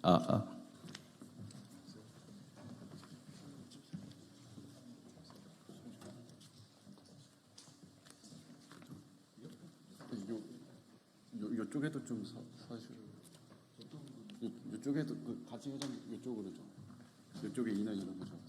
아, 아. 요쪽에도 좀 사실 요쪽에도 그 같이 회장 요쪽으로 좀 요쪽에 인원이라고 좀.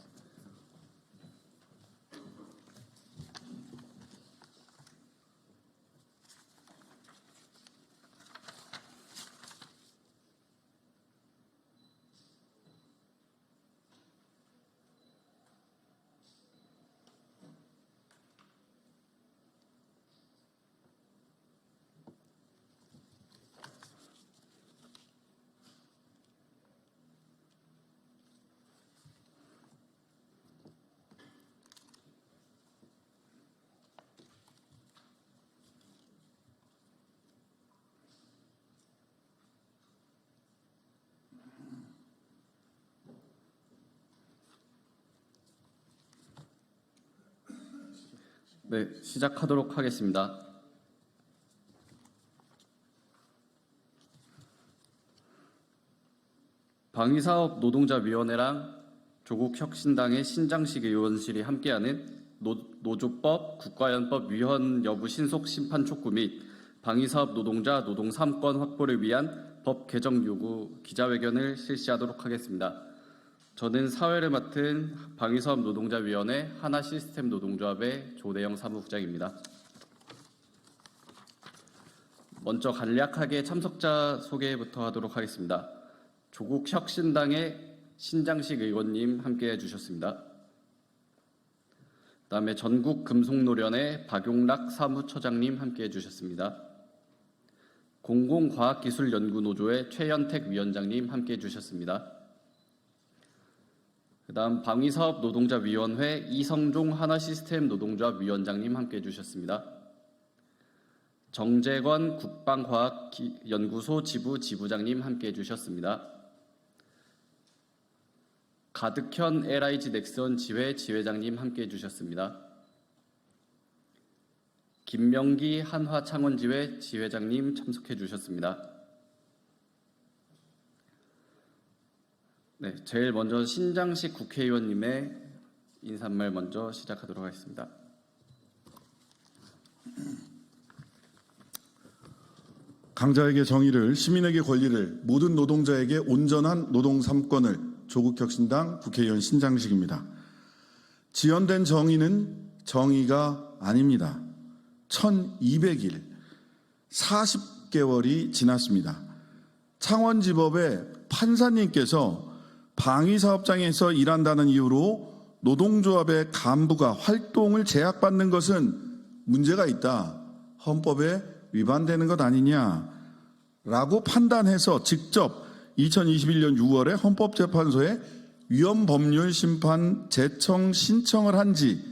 네, 시작하도록 하겠습니다. 방위사업 노동자위원회랑 조국혁신당의 신장식 의원실이 함께하는 노조법, 국가연법 위헌 여부 신속 심판 촉구 및 방위사업 노동자 노동 3권 확보를 위한 법 개정 요구 기자회견을 실시하도록 하겠습니다. 저는 사회를 맡은 방위사업 노동자위원회 하나시스템 노동조합의 조대영 사무국장입니다. 먼저 간략하게 참석자 소개부터 하도록 하겠습니다. 조국혁신당의 신장식 의원님 함께해 주셨습니다. 그다음에 전국금속노련의 박용락 사무처장님 함께해 주셨습니다. 공공과학기술연구노조의 최연택 위원장님 함께해 주셨습니다. 그다음 방위사업 노동자위원회 이성종 하나시스템 노동조합 위원장님 함께해 주셨습니다. 정재건 국방과학연구소 지부장님 함께해 주셨습니다. 가득현 LIG 넥슨 지회장님 함께해 주셨습니다. 김명기 한화창원지회 지회장님 참석해 주셨습니다. 네, 제일 먼저 신장식 국회의원님의 인사말 먼저 시작하도록 하겠습니다. 강자에게 정의를, 시민에게 권리를, 모든 노동자에게 온전한 노동 3권을 조국혁신당 국회의원 신장식입니다. 지연된 정의는 정의가 아닙니다. 1200일, 40개월이 지났습니다. 창원지법의 판사님께서 방위사업장에서 일한다는 이유로 노동조합의 간부가 활동을 제약받는 것은 문제가 있다. 헌법에 위반되는 것 아니냐라고 판단해서 직접 2021년 6월에 헌법재판소에 위헌법률 심판 제청 신청을 한 지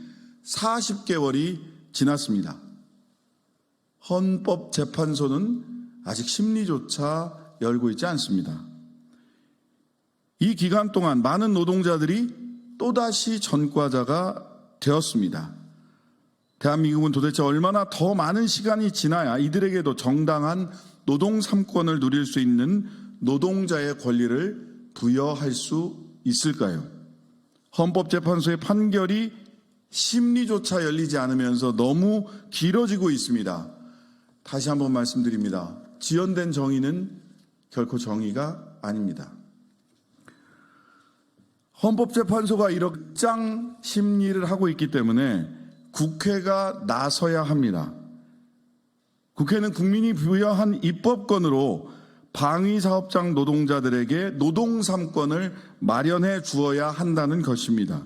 40개월이 지났습니다. 헌법재판소는 아직 심리조차 열고 있지 않습니다. 이 기간 동안 많은 노동자들이 또다시 전과자가 되었습니다. 대한민국은 도대체 얼마나 더 많은 시간이 지나야 이들에게도 정당한 노동 3권을 누릴 수 있는 노동자의 권리를 부여할 수 있을까요? 헌법재판소의 판결이 심리조차 열리지 않으면서 너무 길어지고 있습니다. 다시 한번 말씀드립니다. 지연된 정의는 결코 정의가 아닙니다. 헌법재판소가 이렇게 짱 심리를 하고 있기 때문에 국회가 나서야 합니다. 국회는 국민이 부여한 입법권으로 방위사업장 노동자들에게 노동 3권을 마련해 주어야 한다는 것입니다.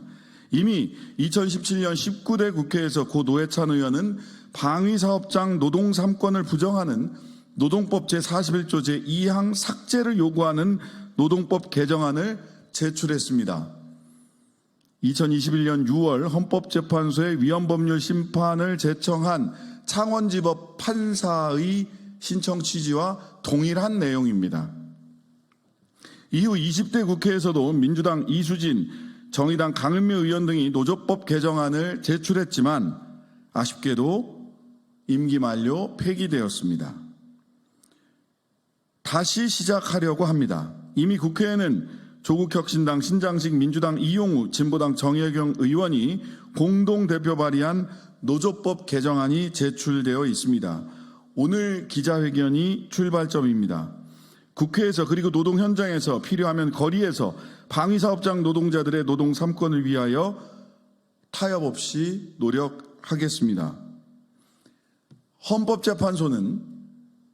이미 2017년 19대 국회에서 고 노회찬 의원은 방위사업장 노동 3권을 부정하는 노동법 제41조 제2항 삭제를 요구하는 노동법 개정안을 제출했습니다. 2021년 6월 헌법재판소의 위헌법률 심판을 제청한 창원지법 판사의 신청 취지와 동일한 내용입니다. 이후 20대 국회에서도 민주당 이수진, 정의당 강은미 의원 등이 노조법 개정안을 제출했지만 아쉽게도 임기 만료 폐기되었습니다. 다시 시작하려고 합니다. 이미 국회에는 조국혁신당, 신장식 민주당 이용우, 진보당 정혜경 의원이 공동 대표 발의한 노조법 개정안이 제출되어 있습니다. 오늘 기자회견이 출발점입니다. 국회에서 그리고 노동 현장에서 필요하면 거리에서 방위사업장 노동자들의 노동 3권을 위하여 타협 없이 노력하겠습니다. 헌법재판소는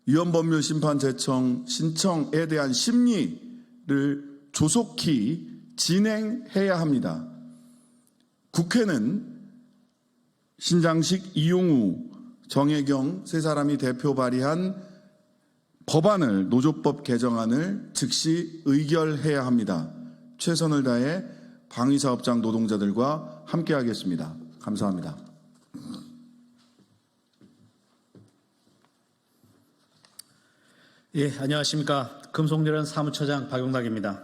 위헌법률심판 제청 신청에 대한 심리를 조속히 진행해야 합니다. 국회는 신장식, 이용우, 정혜경 세 사람이 대표 발의한 법안을, 노조법 개정안을 즉시 의결해야 합니다. 최선을 다해 방위사업장 노동자들과 함께하겠습니다. 감사합니다. 예, 안녕하십니까. 금속열은 사무처장 박용락입니다.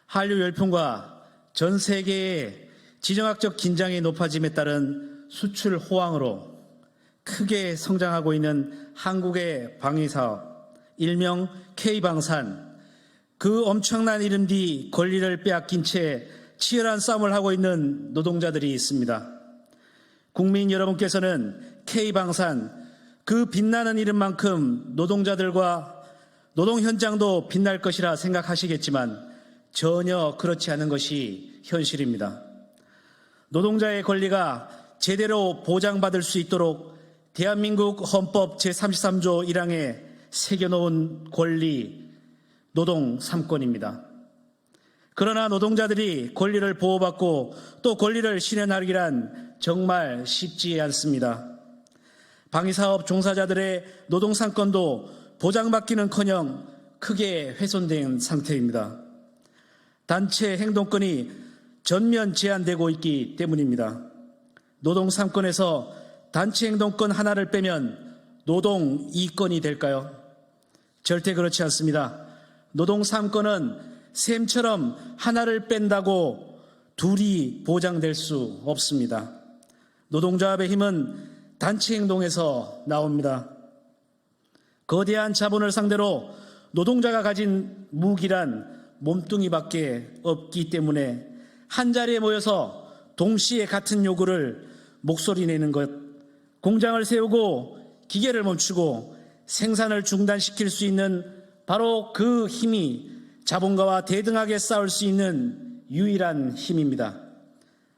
한류 열풍과 전 세계의 지정학적 긴장이 높아짐에 따른 수출 호황으로 크게 성장하고 있는 한국의 방위사업, 일명 K방산, 그 엄청난 이름 뒤 권리를 빼앗긴 채 치열한 싸움을 하고 있는 노동자들이 있습니다. 국민 여러분께서는 K방산, 그 빛나는 이름만큼 노동자들과 노동 현장도 빛날 것이라 생각하시겠지만 전혀 그렇지 않은 것이 현실입니다. 노동자의 권리가 제대로 보장받을 수 있도록 대한민국 헌법 제33조 1항에 새겨놓은 권리, 노동 3권입니다. 그러나 노동자들이 권리를 보호받고 또 권리를 실현하기란 정말 쉽지 않습니다. 방위사업 종사자들의 노동 3권도 보장받기는커녕 크게 훼손된 상태입니다. 단체 행동권이 전면 제한되고 있기 때문입니다. 노동 3권에서 단체 행동권 하나를 빼면 노동 2권이 될까요? 절대 그렇지 않습니다. 노동 3권은 셈처럼 하나를 뺀다고 둘이 보장될 수 없습니다. 노동조합의 힘은 단체 행동에서 나옵니다. 거대한 자본을 상대로 노동자가 가진 무기란 몸뚱이밖에 없기 때문에 한자리에 모여서 동시에 같은 요구를 목소리 내는 것, 공장을 세우고 기계를 멈추고 생산을 중단시킬 수 있는 바로 그 힘이 자본가와 대등하게 싸울 수 있는 유일한 힘입니다.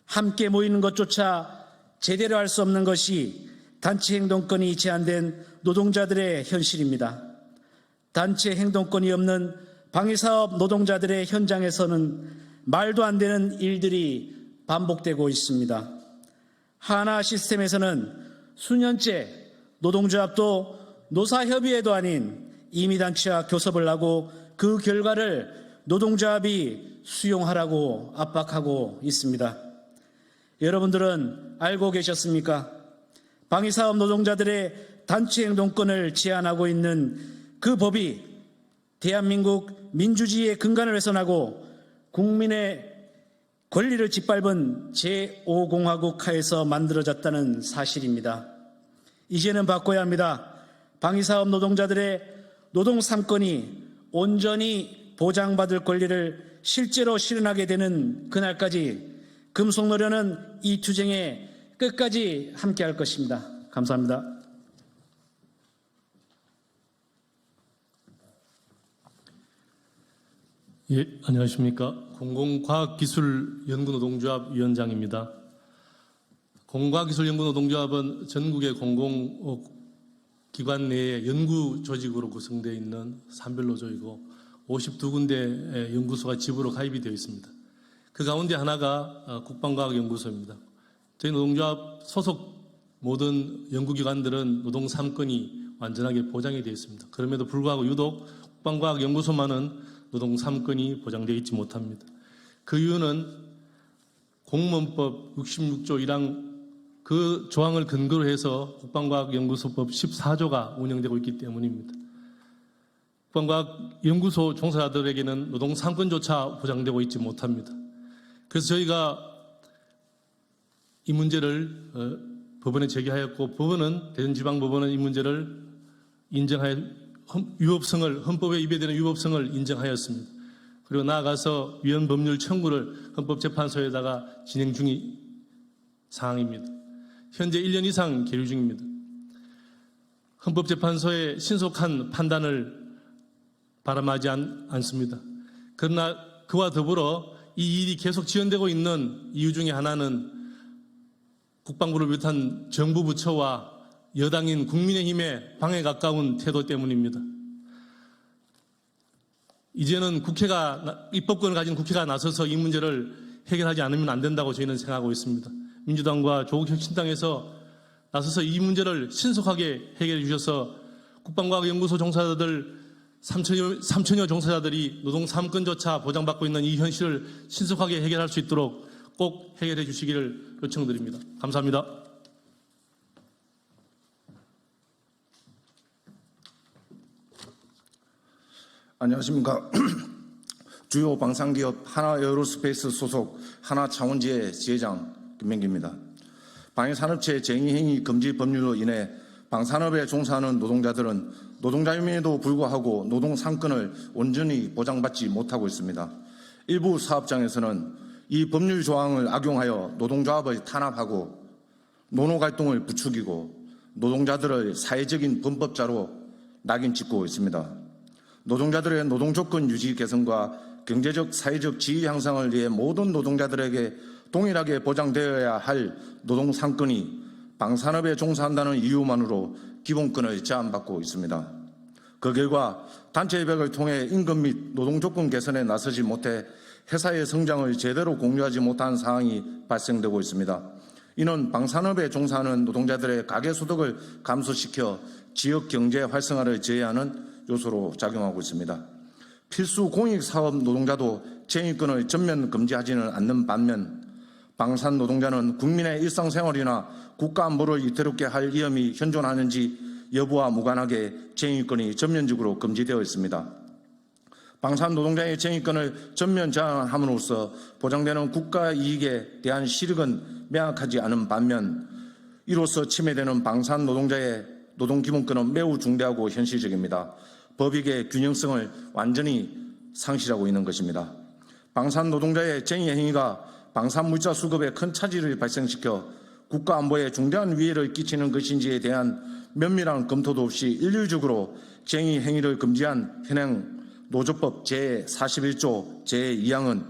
함께 모이는 것조차 제대로 할 수 없는 것이 단체 행동권이 제한된 노동자들의 현실입니다. 단체 행동권이 없는 방위사업 노동자들의 현장에서는 말도 안 되는 일들이 반복되고 있습니다. 하나 시스템에서는 수년째 노동조합도 노사협의회도 아닌 임의단체와 교섭을 하고 그 결과를 노동조합이 수용하라고 압박하고 있습니다. 여러분들은 알고 계셨습니까? 방위사업 노동자들의 단체 행동권을 제한하고 있는 그 법이 대한민국 민주주의의 근간을 훼손하고 국민의 권리를 짓밟은 제5공화국 하에서 만들어졌다는 사실입니다. 이제는 바꿔야 합니다. 방위사업 노동자들의 노동 3권이 온전히 보장받을 권리를 실제로 실현하게 되는 그날까지 금속노련은 이 투쟁에 끝까지 함께할 것입니다. 감사합니다. 예, 안녕하십니까. 공공과학기술연구노동조합 위원장입니다. 공과기술연구노동조합은 전국의 공공기관 내에 연구조직으로 구성되어 있는 산별노조이고 52군데 연구소가 지부로 가입이 되어 있습니다. 그 가운데 하나가 국방과학연구소입니다. 저희 노동조합 소속 모든 연구기관들은 노동 3권이 완전하게 보장이 되어 있습니다. 그럼에도 불구하고 유독 국방과학연구소만은 노동 3권이 보장되어 있지 못합니다. 그 이유는 공무원법 66조 1항 그 조항을 근거로 해서 국방과학연구소법 14조가 운영되고 있기 때문입니다. 국방과학연구소 종사자들에게는 노동 3권조차 보장되고 있지 못합니다. 그래서 저희가 이 문제를 법원에 제기하였고 법원은 대전지방법원은 이 문제를 인정할 헌법에 위배되는 위법성을 인정하였습니다. 그리고 나아가서 위헌 법률 청구를 헌법재판소에다가 진행 중인 사항입니다. 현재 1년 이상 계류 중입니다. 헌법재판소의 신속한 판단을 바람하지 않습니다. 그러나 그와 더불어 이 일이 계속 지연되고 있는 이유 중에 하나는 국방부를 비롯한 정부 부처와 여당인 국민의힘의 방해 가까운 태도 때문입니다. 이제는 입법권을 가진 국회가 나서서 이 문제를 해결하지 않으면 안 된다고 저희는 생각하고 있습니다. 민주당과 조국혁신당에서 나서서 이 문제를 신속하게 해결해 주셔서 국방과학연구소 종사자들 3천여 종사자들이 노동 3권조차 보장받고 있는 이 현실을 신속하게 해결할 수 있도록 꼭 해결해 주시기를 요청드립니다. 감사합니다. 안녕하십니까. 주요 방산기업 하나에어로스페이스 소속 하나차원지의 지회장 김명기입니다. 방위산업체 쟁의행위 금지 법률로 인해 방산업에 종사하는 노동자들은 노동자임에도 불구하고 노동 상권을 온전히 보장받지 못하고 있습니다. 일부 사업장에서는 이 법률 조항을 악용하여 노동조합을 탄압하고 노노갈등을 부추기고 노동자들을 사회적인 범법자로 낙인찍고 있습니다. 노동자들의 노동조건 유지 개선과 경제적, 사회적 지위 향상을 위해 모든 노동자들에게 동일하게 보장되어야 할 노동상권이 방산업에 종사한다는 이유만으로 기본권을 제한받고 있습니다. 그 결과 단체 협약을 통해 임금 및 노동조건 개선에 나서지 못해 회사의 성장을 제대로 공유하지 못한 상황이 발생되고 있습니다. 이는 방산업에 종사하는 노동자들의 가계소득을 감소시켜 지역경제 활성화를 제외하는 요소로 작용하고 있습니다. 필수 공익사업 노동자도 쟁의권을 전면 금지하지는 않는 반면 방산 노동자는 국민의 일상생활이나 국가안보를 위태롭게 할 위험이 현존하는지 여부와 무관하게 쟁의권이 전면적으로 금지되어 있습니다. 방산 노동자의 쟁의권을 전면 제한함으로써 보장되는 국가 이익에 대한 실익은 명확하지 않은 반면 이로써 침해되는 방산 노동자의 노동기본권은 매우 중대하고 현실적입니다. 법익의 균형성을 완전히 상실하고 있는 것입니다. 방산 노동자의 쟁의 행위가 방산 물자 수급에 큰 차질을 발생시켜 국가안보에 중대한 위해를 끼치는 것인지에 대한 면밀한 검토도 없이 일률적으로 쟁의 행위를 금지한 현행 노조법 제41조 제2항은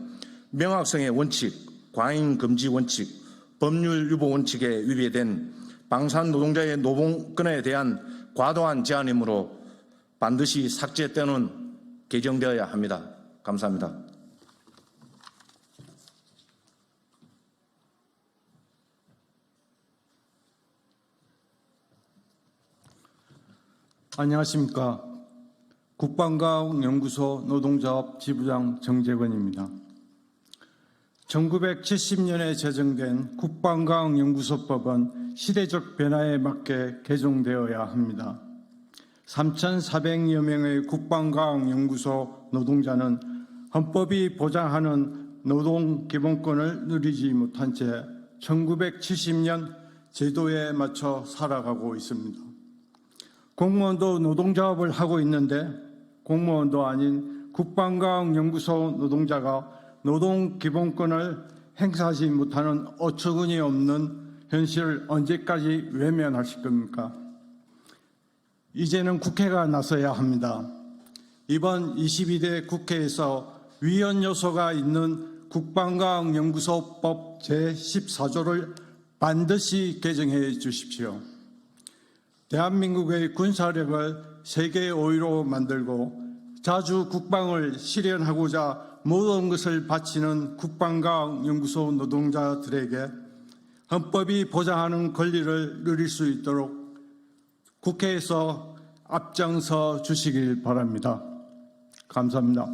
명확성의 원칙, 과잉 금지 원칙, 법률 유보 원칙에 위배된 방산 노동자의 노동권에 대한 과도한 제한이므로 반드시 삭제 또는 개정되어야 합니다. 감사합니다. 안녕하십니까. 국방과학연구소 노동조합 지부장 정재건입니다. 1970년에 제정된 국방과학연구소법은 시대적 변화에 맞게 개정되어야 합니다. 3,400여 명의 국방과학연구소 노동자는 헌법이 보장하는 노동기본권을 누리지 못한 채 1970년 제도에 맞춰 살아가고 있습니다. 공무원도 노동조합을 하고 있는데 공무원도 아닌 국방과학연구소 노동자가 노동기본권을 행사하지 못하는 어처구니 없는 현실을 언제까지 외면하실 겁니까? 이제는 국회가 나서야 합니다. 이번 22대 국회에서 위헌 요소가 있는 국방과학연구소법 제14조를 반드시 개정해 주십시오. 대한민국의 군사력을 세계 5위로 만들고 자주 국방을 실현하고자 모든 것을 바치는 국방과학연구소 노동자들에게 헌법이 보장하는 권리를 누릴 수 있도록 국회에서 앞장서 주시길 바랍니다. 감사합니다.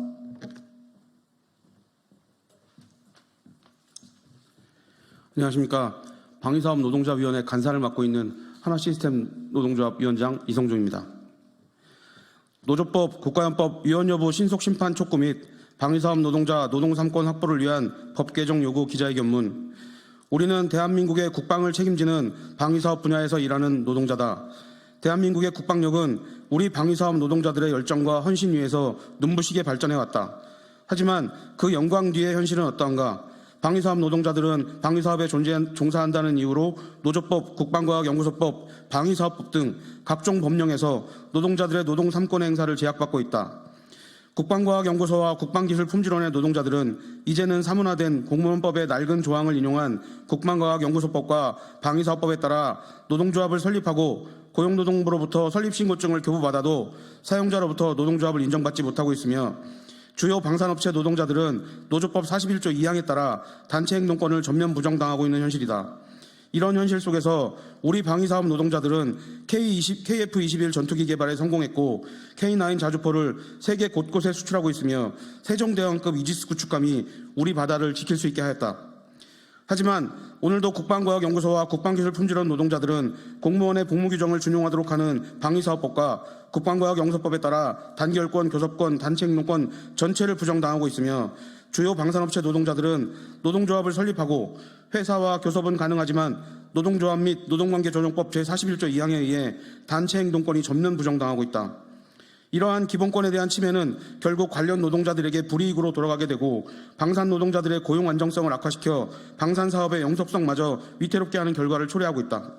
안녕하십니까. 방위사업 노동자위원회 간사를 맡고 있는 하나시스템 노동조합 위원장 이성중입니다. 노조법, 국가연법 위헌 여부 신속 심판 촉구 및 방위사업 노동자 노동 3권 확보를 위한 법 개정 요구 기자회견문. 우리는 대한민국의 국방을 책임지는 방위사업 분야에서 일하는 노동자다. 대한민국의 국방력은 우리 방위사업 노동자들의 열정과 헌신 위에서 눈부시게 발전해왔다. 하지만 그 영광 뒤의 현실은 어떠한가? 방위사업 노동자들은 방위사업에 종사한다는 이유로 노조법, 국방과학연구소법, 방위사업법 등 각종 법령에서 노동자들의 노동 3권의 행사를 제약받고 있다. 국방과학연구소와 국방기술품질원의 노동자들은 이제는 사문화된 공무원법의 낡은 조항을 인용한 국방과학연구소법과 방위사업법에 따라 노동조합을 설립하고 고용노동부로부터 설립신고증을 교부받아도 사용자로부터 노동조합을 인정받지 못하고 있으며 주요 방산업체 노동자들은 노조법 41조 2항에 따라 단체행동권을 전면 부정당하고 있는 현실이다. 이런 현실 속에서 우리 방위사업 노동자들은 KF-21 전투기 개발에 성공했고 K9 자주포를 세계 곳곳에 수출하고 있으며 세종대왕급 이지스 구축함이 우리 바다를 지킬 수 있게 하였다. 하지만 오늘도 국방과학연구소와 국방기술품질원 노동자들은 공무원의 복무규정을 준용하도록 하는 방위사업법과 국방과학연구소법에 따라 단결권, 교섭권, 단체행동권 전체를 부정당하고 있으며 주요 방산업체 노동자들은 노동조합을 설립하고 회사와 교섭은 가능하지만 노동조합 및 노동관계조정법 제41조 2항에 의해 단체행동권이 전면 부정당하고 있다. 이러한 기본권에 대한 침해는 결국 관련 노동자들에게 불이익으로 돌아가게 되고 방산 노동자들의 고용 안정성을 악화시켜 방산 사업의 영속성마저 위태롭게 하는 결과를 초래하고 있다.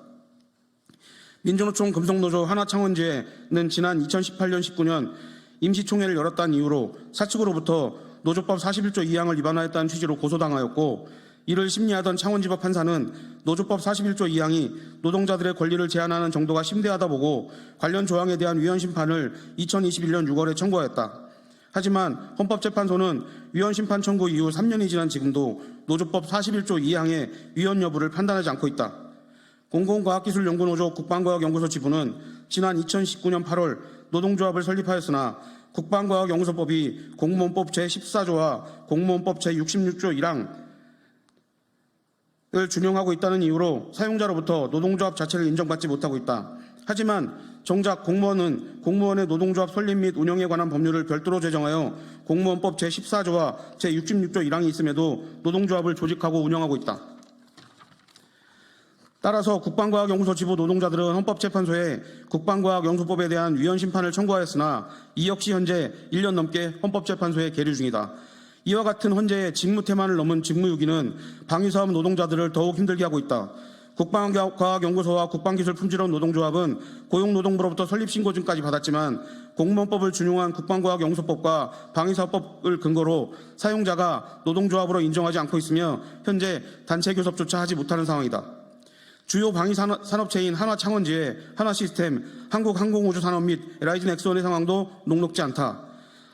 민주노총 금속노조 하나창원지회는 지난 2018년 19년 임시총회를 열었다는 이유로 사측으로부터 노조법 41조 2항을 위반하였다는 취지로 고소당하였고 이를 심리하던 창원지법 판사는 노조법 41조 2항이 노동자들의 권리를 제한하는 정도가 심대하다 보고 관련 조항에 대한 위헌 심판을 2021년 6월에 청구하였다. 하지만 헌법재판소는 위헌 심판 청구 이후 3년이 지난 지금도 노조법 41조 2항의 위헌 여부를 판단하지 않고 있다. 공공과학기술연구노조 국방과학연구소 지부는 지난 2019년 8월 노동조합을 설립하였으나 국방과학연구소법이 공무원법 제14조와 공무원법 제66조 1항 을 준용하고 있다는 이유로 사용자로부터 노동조합 자체를 인정받지 못하고 있다. 하지만 정작 공무원은 공무원의 노동조합 설립 및 운영에 관한 법률을 별도로 제정하여 공무원법 제14조와 제66조 1항이 있음에도 노동조합을 조직하고 운영하고 있다. 따라서 국방과학연구소 지부 노동자들은 헌법재판소에 국방과학연구소법에 대한 위헌 심판을 청구하였으나 이 역시 현재 1년 넘게 헌법재판소에 계류 중이다. 이와 같은 헌재의 직무태만을 넘은 직무유기는 방위사업 노동자들을 더욱 힘들게 하고 있다. 국방과학연구소와 국방기술품질원 노동조합은 고용노동부로부터 설립신고증까지 받았지만 공무원법을 준용한 국방과학연구소법과 방위사업법을 근거로 사용자가 노동조합으로 인정하지 않고 있으며 현재 단체교섭조차 하지 못하는 상황이다. 주요 방위산업체인 하나창원지회, 하나시스템, 한국항공우주산업 및 LIG 넥스원의 상황도 녹록지 않다.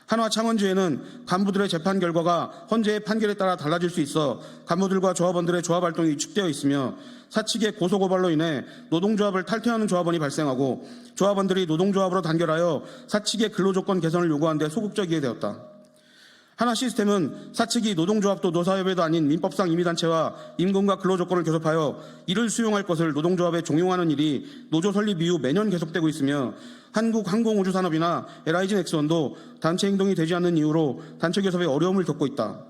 한화창원지회는 간부들의 재판 결과가 헌재의 판결에 따라 달라질 수 있어 간부들과 조합원들의 조합활동이 위축되어 있으며 사측의 고소고발로 인해 노동조합을 탈퇴하는 조합원이 발생하고 조합원들이 노동조합으로 단결하여 사측의 근로조건 개선을 요구한 데 소극적이게 되었다. 하나시스템은 사측이 노동조합도 노사협회도 아닌 민법상 임의단체와 임금과 근로조건을 교섭하여 이를 수용할 것을 노동조합에 종용하는 일이 노조 설립 이후 매년 계속되고 있으며 한국항공우주산업이나 LIG 넥스원도 단체 행동이 되지 않는 이유로 단체 교섭에 어려움을 겪고 있다.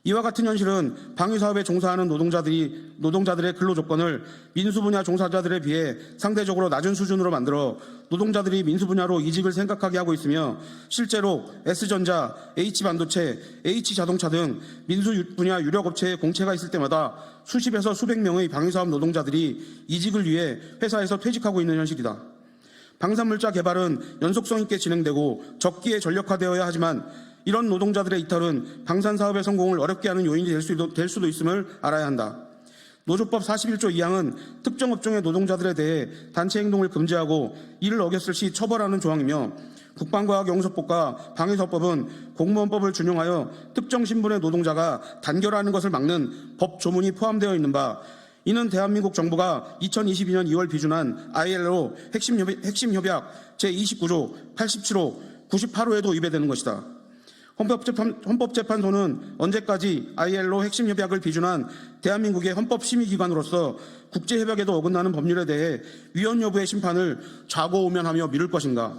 이와 같은 현실은 방위사업에 종사하는 노동자들의 근로조건을 민수분야 종사자들에 비해 상대적으로 낮은 수준으로 만들어 노동자들이 민수분야로 이직을 생각하게 하고 있으며 실제로 S전자, H반도체, H자동차 등 민수분야 유력업체에 공채가 있을 때마다 수십에서 수백 명의 방위사업 노동자들이 이직을 위해 회사에서 퇴직하고 있는 현실이다. 방산물자 개발은 연속성 있게 진행되고 적기에 전력화되어야 하지만 이런 노동자들의 이탈은 방산사업의 성공을 어렵게 하는 요인이 될 수도 있음을 알아야 한다. 노조법 41조 2항은 특정 업종의 노동자들에 대해 단체 행동을 금지하고 이를 어겼을 시 처벌하는 조항이며 국방과학연구소법과 방위사업법은 공무원법을 준용하여 특정 신분의 노동자가 단결하는 것을 막는 법 조문이 포함되어 있는 바 이는 대한민국 정부가 2022년 2월 비준한 ILO 핵심협약 제29조 87호 98호에도 위배되는 것이다. 헌법재판소는 언제까지 ILO 핵심협약을 비준한 대한민국의 헌법심의기관으로서 국제협약에도 어긋나는 법률에 대해 위헌 여부의 심판을 좌고우면하며 미룰 것인가?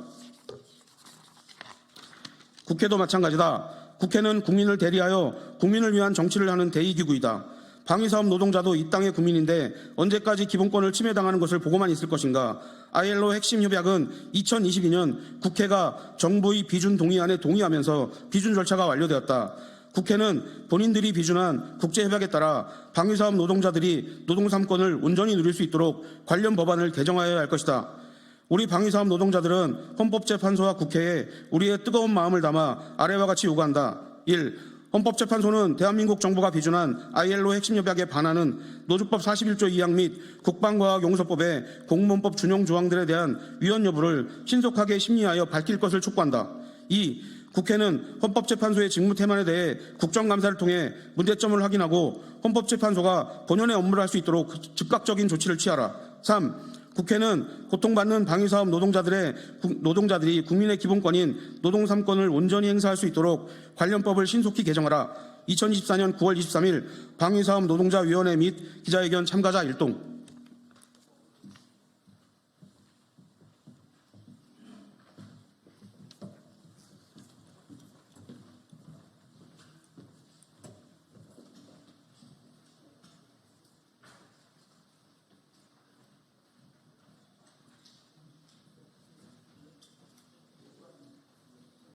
국회도 마찬가지다. 국회는 국민을 대리하여 국민을 위한 정치를 하는 대의기구이다. 방위사업 노동자도 이 땅의 국민인데 언제까지 기본권을 침해당하는 것을 보고만 있을 것인가? ILO 핵심 협약은 2022년 국회가 정부의 비준 동의안에 동의하면서 비준 절차가 완료되었다. 국회는 본인들이 비준한 국제협약에 따라 방위사업 노동자들이 노동 3권을 온전히 누릴 수 있도록 관련 법안을 개정하여야 할 것이다. 우리 방위사업 노동자들은 헌법재판소와 국회에 우리의 뜨거운 마음을 담아 아래와 같이 요구한다. 1. 헌법재판소는 대한민국 정부가 비준한 ILO 핵심협약에 반하는 노조법 41조 2항 및 국방과학용서법의 공무원법 준용 조항들에 대한 위헌 여부를 신속하게 심리하여 밝힐 것을 촉구한다. 2. 국회는 헌법재판소의 직무 태만에 대해 국정감사를 통해 문제점을 확인하고 헌법재판소가 본연의 업무를 할 수 있도록 즉각적인 조치를 취하라. 3. 국회는 고통받는 방위사업 노동자들이 국민의 기본권인 노동 3권을 온전히 행사할 수 있도록 관련법을 신속히 개정하라. 2024년 9월 23일 방위사업 노동자위원회 및 기자회견 참가자 일동.